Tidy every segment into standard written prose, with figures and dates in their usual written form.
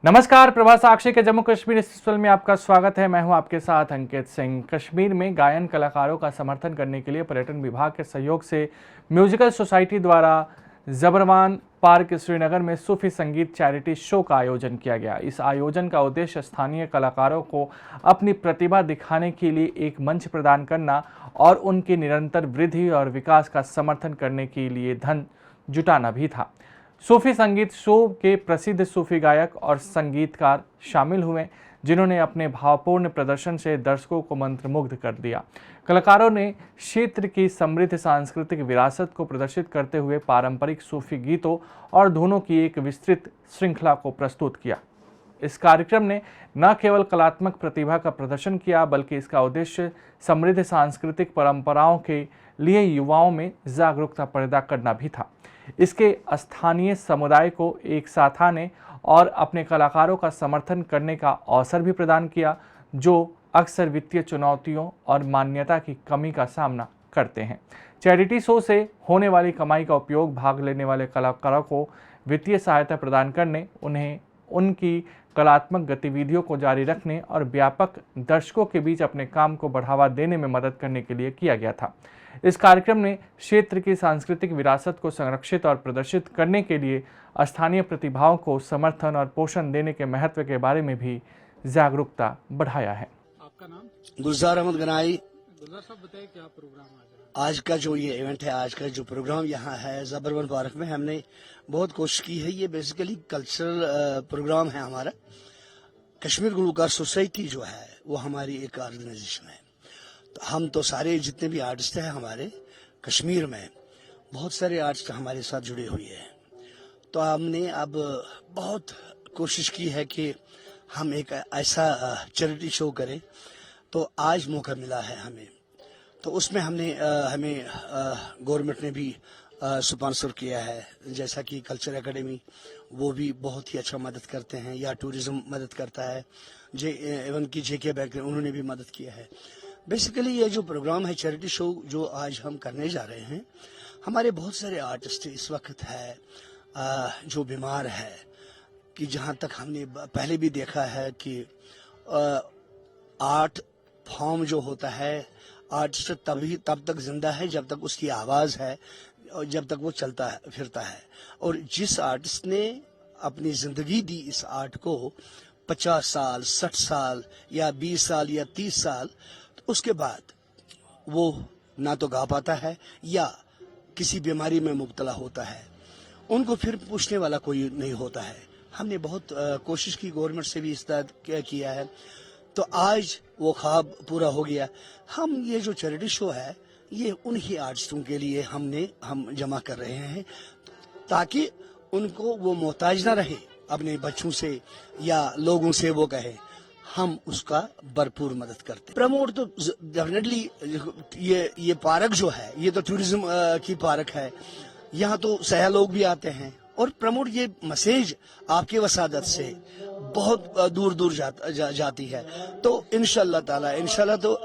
नमस्कार, प्रभा साक्षी के जम्मू कश्मीर एक्सप्रेस में आपका स्वागत है। मैं हूं आपके साथ अंकित सिंह। कश्मीर में गायन कलाकारों का समर्थन करने के लिए पर्यटन विभाग के सहयोग से म्यूजिकल सोसाइटी द्वारा जबरवान पार्क श्रीनगर में सूफी संगीत चैरिटी शो का आयोजन किया गया। इस आयोजन का उद्देश्य स्थानीय कलाकारों को अपनी प्रतिभा दिखाने के लिए एक मंच प्रदान करना और उनकी निरंतर वृद्धि और विकास का समर्थन करने के लिए धन जुटाना भी था। सूफी संगीत शो के प्रसिद्ध सूफी गायक और संगीतकार शामिल हुए, जिन्होंने अपने भावपूर्ण प्रदर्शन से दर्शकों को मंत्रमुग्ध कर दिया। कलाकारों ने क्षेत्र की समृद्ध सांस्कृतिक विरासत को प्रदर्शित करते हुए पारंपरिक सूफी गीतों और धुनों की एक विस्तृत श्रृंखला को प्रस्तुत किया। इस कार्यक्रम ने न केवल कलात्मक प्रतिभा का प्रदर्शन किया, बल्कि इसका उद्देश्य समृद्ध सांस्कृतिक परंपराओं के लिए युवाओं में जागरूकता पैदा करना भी था। इसके स्थानीय समुदाय को एक साथ आने और अपने कलाकारों का समर्थन करने का अवसर भी प्रदान किया, जो अक्सर वित्तीय चुनौतियों और मान्यता की कमी का सामना करते हैं। चैरिटी शो से होने वाली कमाई का उपयोग भाग लेने वाले कलाकारों को वित्तीय सहायता प्रदान करने, उन्हें उनकी कलात्मक गतिविधियों को जारी रखने और व्यापक दर्शकों के बीच अपने काम को बढ़ावा देने में मदद करने के लिए किया गया था। इस कार्यक्रम ने क्षेत्र की सांस्कृतिक विरासत को संरक्षित और प्रदर्शित करने के लिए स्थानीय प्रतिभाओं को समर्थन और पोषण देने के महत्व के बारे में भी जागरूकता बढ़ाया है। आपका नाम? गुलजार अहमद गनाई। गुलजार साहब, बताइए क्या प्रोग्राम आज है? आज का जो ये इवेंट है, आज का जो प्रोग्राम यहाँ है जबरवन पार्क में, हमने बहुत कोशिश की है। ये बेसिकली कल्चरल प्रोग्राम है हमारा। कश्मीर गुलकार सोसाइटी जो है वो हमारी एक ऑर्गेनाइजेशन है। तो हम तो सारे जितने भी आर्टिस्ट हैं हमारे कश्मीर में, बहुत सारे आर्टिस्ट हमारे साथ जुड़े हुए हैं। तो हमने अब बहुत कोशिश की है कि हम एक ऐसा चैरिटी शो करें। तो आज मौका मिला है हमें, तो उसमें हमें गवर्नमेंट ने भी स्पॉन्सर किया है, जैसा कि कल्चर एकेडमी, वो भी बहुत ही अच्छा मदद करते हैं, या टूरिज्म मदद करता है, एवन की जेके बैंक उन्होंने भी मदद किया है। बेसिकली ये जो प्रोग्राम है चैरिटी शो जो आज हम करने जा रहे हैं, हमारे बहुत सारे आर्टिस्ट इस वक्त है जो बीमार है, कि जहाँ तक हमने पहले भी देखा है कि आर्ट फॉर्म जो होता है, आर्टिस्ट तब तक जिंदा है जब तक उसकी आवाज़ है और जब तक वो चलता है फिरता है। और जिस आर्टिस्ट ने अपनी ज़िंदगी दी इस आर्ट को 50 साल 60 साल या 20 साल या 30 साल, तो उसके बाद वो ना तो गा पाता है या किसी बीमारी में मुब्तला होता है, उनको फिर पूछने वाला कोई नहीं होता है। हमने बहुत कोशिश की, गवर्नमेंट से भी इस तरह किया है, तो आज वो ख्वाब पूरा हो गया। हम ये जो चैरिटी शो है ये उन्हीं आर्टिस्टों के लिए हम जमा कर रहे हैं, ताकि उनको वो मोहताज ना रहे अपने बच्चों से या लोगों से, वो कहे हम उसका भरपूर मदद करते। प्रमोट तो डेफिनेटली ये पार्क जो है ये तो टूरिज्म की पार्क है, यहाँ तो सयाह लोग भी आते हैं, और प्रमोट ये मैसेज आपके वसादत से बहुत दूर दूर जाती है। तो इंशाल्लाह तो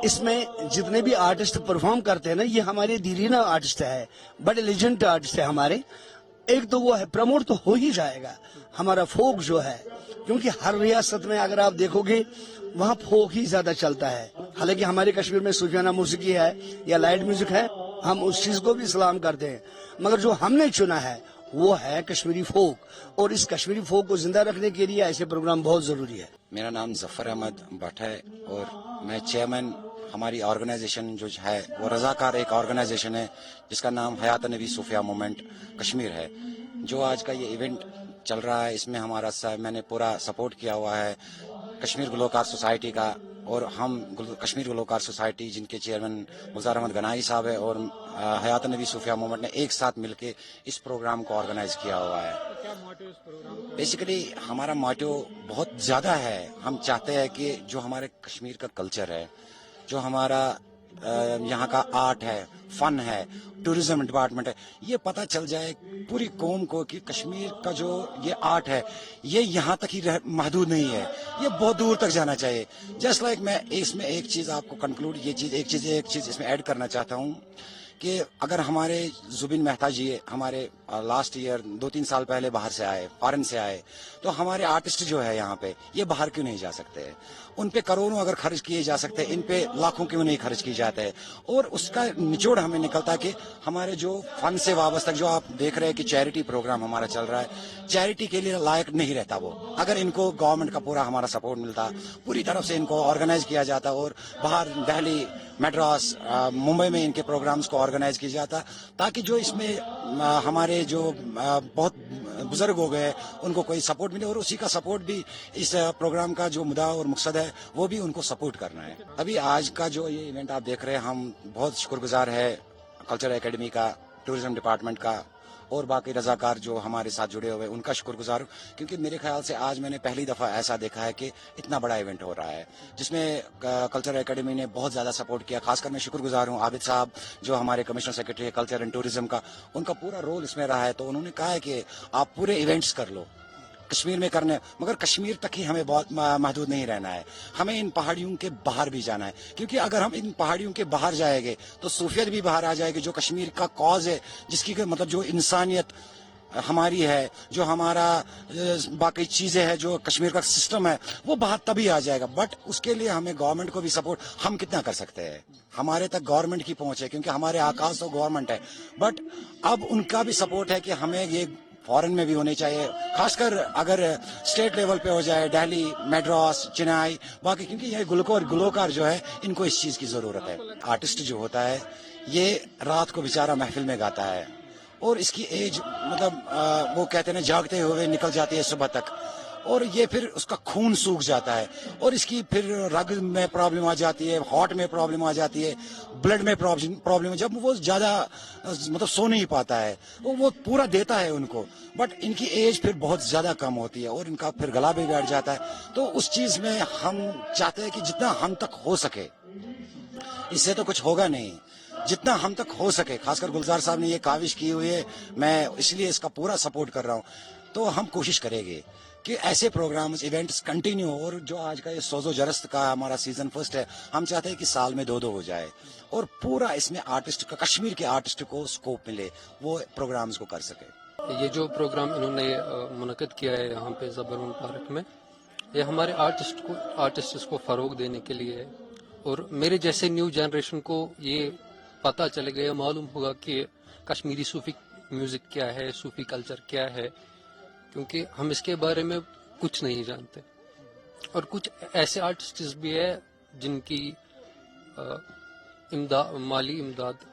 इसमें जितने भी आर्टिस्ट परफॉर्म करते हैं ना, ये हमारे दीरीना आर्टिस्ट है, बड़े लेजेंड आर्टिस्ट है हमारे। एक तो वो है, प्रमोट तो हो ही जाएगा हमारा फोक जो है, क्योंकि हर रियासत में अगर आप देखोगे वहाँ फोक ही ज्यादा चलता है। हालांकि हमारे कश्मीर में सूफियाना मौसीकी है या लाइट म्यूजिक है, हम उस चीज को भी सलाम करते हैं, मगर जो हमने चुना है वो है कश्मीरी फोक, और इस कश्मीरी फोक को जिंदा रखने के लिए ऐसे प्रोग्राम बहुत जरूरी है। मेरा नाम जफर अहमद भट्ट है और मैं चेयरमैन, हमारी ऑर्गेनाइजेशन जो है वो रजाकार एक ऑर्गेनाइजेशन है जिसका नाम हयात नबी सूफिया मूवमेंट कश्मीर है। जो आज का ये इवेंट चल रहा है, इसमें मैंने पूरा सपोर्ट किया हुआ है कश्मीर गुलकार सोसाइटी का, और हम कश्मीर गुलकार सोसाइटी जिनके चेयरमैन गुलजार अहमद गनाई साहब है और हयात नबी सूफिया मूवमेंट ने एक साथ मिलके इस प्रोग्राम को ऑर्गेनाइज किया हुआ है। क्या मोटिव इस प्रोग्राम का? बेसिकली हमारा मोटिव बहुत ज़्यादा है। हम चाहते हैं कि जो हमारे कश्मीर का कल्चर है, जो हमारा यहाँ का आर्ट है, फन है, टूरिज्म डिपार्टमेंट है, ये पता चल जाए पूरी कौम को कि कश्मीर का जो ये आर्ट है ये यहाँ तक ही महदूद नहीं है, ये बहुत दूर तक जाना चाहिए। जस्ट लाइक मैं इसमें एक चीज़ आपको कंक्लूड, एक चीज़ इसमें ऐड करना चाहता हूँ کہ اگر ہمارے زبین مہتا جی ہمارے لاسٹ ایئر 2-3 سال پہلے باہر سے آئے، فارن سے آئے، تو ہمارے آرٹسٹ جو ہے یہاں پہ یہ باہر کیوں نہیں جا سکتے؟ ان پہ کروڑوں اگر خرچ کیے جا سکتے، ان پہ لاکھوں کیوں نہیں خرچ کی جاتے؟ اور اس کا نچوڑ ہمیں نکلتا ہے کہ ہمارے جو فن سے وابستہ، جو آپ دیکھ رہے ہیں کہ چیریٹی پروگرام ہمارا چل رہا ہے، چیریٹی کے لیے لائق نہیں رہتا وہ۔ اگر ان کو گورنمنٹ کا پورا ہمارا سپورٹ ملتا، پوری طرف سے ان کو آرگنائز کیا جاتا اور باہر دہلی، میڈراس، ممبئی میں ان کے پروگرامز کو آرگنائز کیا جاتا، تاکہ جو اس میں ہمارے جو بہت بزرگ ہو گئے ان کو کوئی سپورٹ ملے، اور اسی کا سپورٹ بھی اس پروگرام کا جو مدعا اور مقصد ہے وہ بھی ان کو سپورٹ کرنا ہے۔ ابھی آج کا جو یہ ایونٹ آپ دیکھ رہے ہیں، ہم بہت شکر گزار ہے کلچر اکیڈمی کا، ٹورزم ڈپارٹمنٹ کا اور باقی رضاکار جو ہمارے ساتھ جڑے ہوئے ان کا شکر گزار ہوں، کیونکہ میرے خیال سے آج میں نے پہلی دفعہ ایسا دیکھا ہے کہ اتنا بڑا ایونٹ ہو رہا ہے جس میں کلچر اکیڈمی نے بہت زیادہ سپورٹ کیا۔ خاص کر میں شکر گزار ہوں عابد صاحب جو ہمارے کمشنر سیکرٹری ہے کلچر اینڈ ٹورزم کا، ان کا پورا رول اس میں رہا ہے۔ تو انہوں نے کہا ہے کہ آپ پورے ایونٹس کر لو کشمیر میں کرنے، مگر کشمیر تک ہی ہمیں بہت محدود نہیں رہنا ہے، ہمیں ان پہاڑیوں کے باہر بھی جانا ہے، کیونکہ اگر ہم ان پہاڑیوں کے باہر جائیں گے تو صوفیت بھی باہر آ جائے گی، جو کشمیر کا کاز ہے، جس کی مطلب جو انسانیت ہماری ہے، جو ہمارا باقی چیزیں ہیں، جو کشمیر کا سسٹم ہے، وہ باہر تبھی آ جائے گا۔ بٹ اس کے لیے ہمیں گورنمنٹ کو بھی سپورٹ، ہم کتنا کر سکتے ہیں؟ ہمارے تک گورنمنٹ کی پہنچ ہے، کیونکہ ہمارے آکاش تو گورنمنٹ ہے، بٹ اب ان کا بھی سپورٹ ہے کہ ہمیں یہ فورن میں بھی ہونے چاہیے، خاص کر اگر اسٹیٹ لیول پہ ہو جائے، دہلی، میڈراس، چنائی، باقی، کیونکہ یہ گلوکار جو ہے ان کو اس چیز کی ضرورت ہے۔ آرٹسٹ جو ہوتا ہے یہ رات کو بیچارہ محفل میں گاتا ہے، اور اس کی ایج مطلب وہ کہتے ہیں نا جاگتے ہوئے نکل جاتی ہے صبح تک، اور یہ پھر اس کا خون سوکھ جاتا ہے، اور اس کی پھر رگ میں پرابلم آ جاتی ہے، ہارٹ میں پرابلم آ جاتی ہے، بلڈ میں پرابلم، جب وہ زیادہ مطلب سو نہیں پاتا ہے، وہ پورا دیتا ہے ان کو، بٹ ان کی ایج پھر بہت زیادہ کم ہوتی ہے اور ان کا پھر گلا بھی بیٹھ جاتا ہے۔ تو اس چیز میں ہم چاہتے ہیں کہ جتنا ہم تک ہو سکے، اس سے تو کچھ ہوگا نہیں، جتنا ہم تک ہو سکے، خاص کر گلزار صاحب نے یہ کاوش کی ہوئی ہے، میں اس لیے اس کا پورا سپورٹ کر رہا ہوں، تو ہم کوشش کریں گے کہ ایسے پروگرامز، ایونٹس کنٹینیو، اور جو آج کا یہ سوز و جرست کا ہمارا سیزن فرسٹ ہے، ہم چاہتے ہیں کہ سال میں 2 ہو جائے، اور پورا اس میں آرٹسٹ کا، کشمیر کے آرٹسٹ کو سکوپ ملے، وہ پروگرامز کو کر سکے۔ یہ جو پروگرام انہوں نے منعقد کیا ہے یہاں پہ زبرون پارک میں، یہ ہمارے آرٹسٹس کو فروغ دینے کے لیے ہے، اور میرے جیسے نیو جنریشن کو یہ پتہ چلے گا، معلوم ہوگا کہ کشمیری صوفی میوزک کیا ہے، صوفی کلچر کیا ہے، کیونکہ ہم اس کے بارے میں کچھ نہیں جانتے، اور کچھ ایسے آرٹسٹس بھی ہیں جن کی مالی امداد،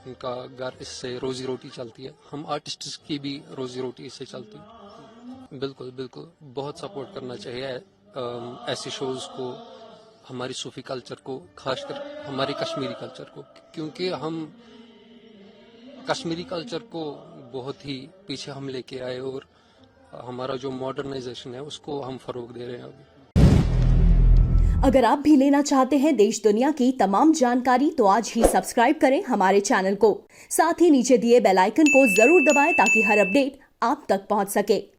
ان کا گھر اس سے روزی روٹی چلتی ہے، ہم آرٹسٹس کی بھی روزی روٹی اس سے چلتی ہے۔ بالکل بالکل بہت سپورٹ کرنا چاہیے ایسے شوز کو، ہماری صوفی کلچر کو، خاص کر ہماری کشمیری کلچر کو، کیونکہ ہم کشمیری کلچر کو بہت ہی پیچھے ہم لے کے آئے، اور ہمارا جو ماڈرنائزیشن ہے اس کو ہم فروغ دے رہے ہیں ابھی۔ اگر آپ بھی لینا چاہتے ہیں دیش دنیا کی تمام جانکاری تو آج ہی سبسکرائب کریں ہمارے چینل کو، ساتھ ہی نیچے دیے بیل آئیکن کو ضرور دبائیں تاکہ ہر اپڈیٹ آپ تک پہنچ سکے۔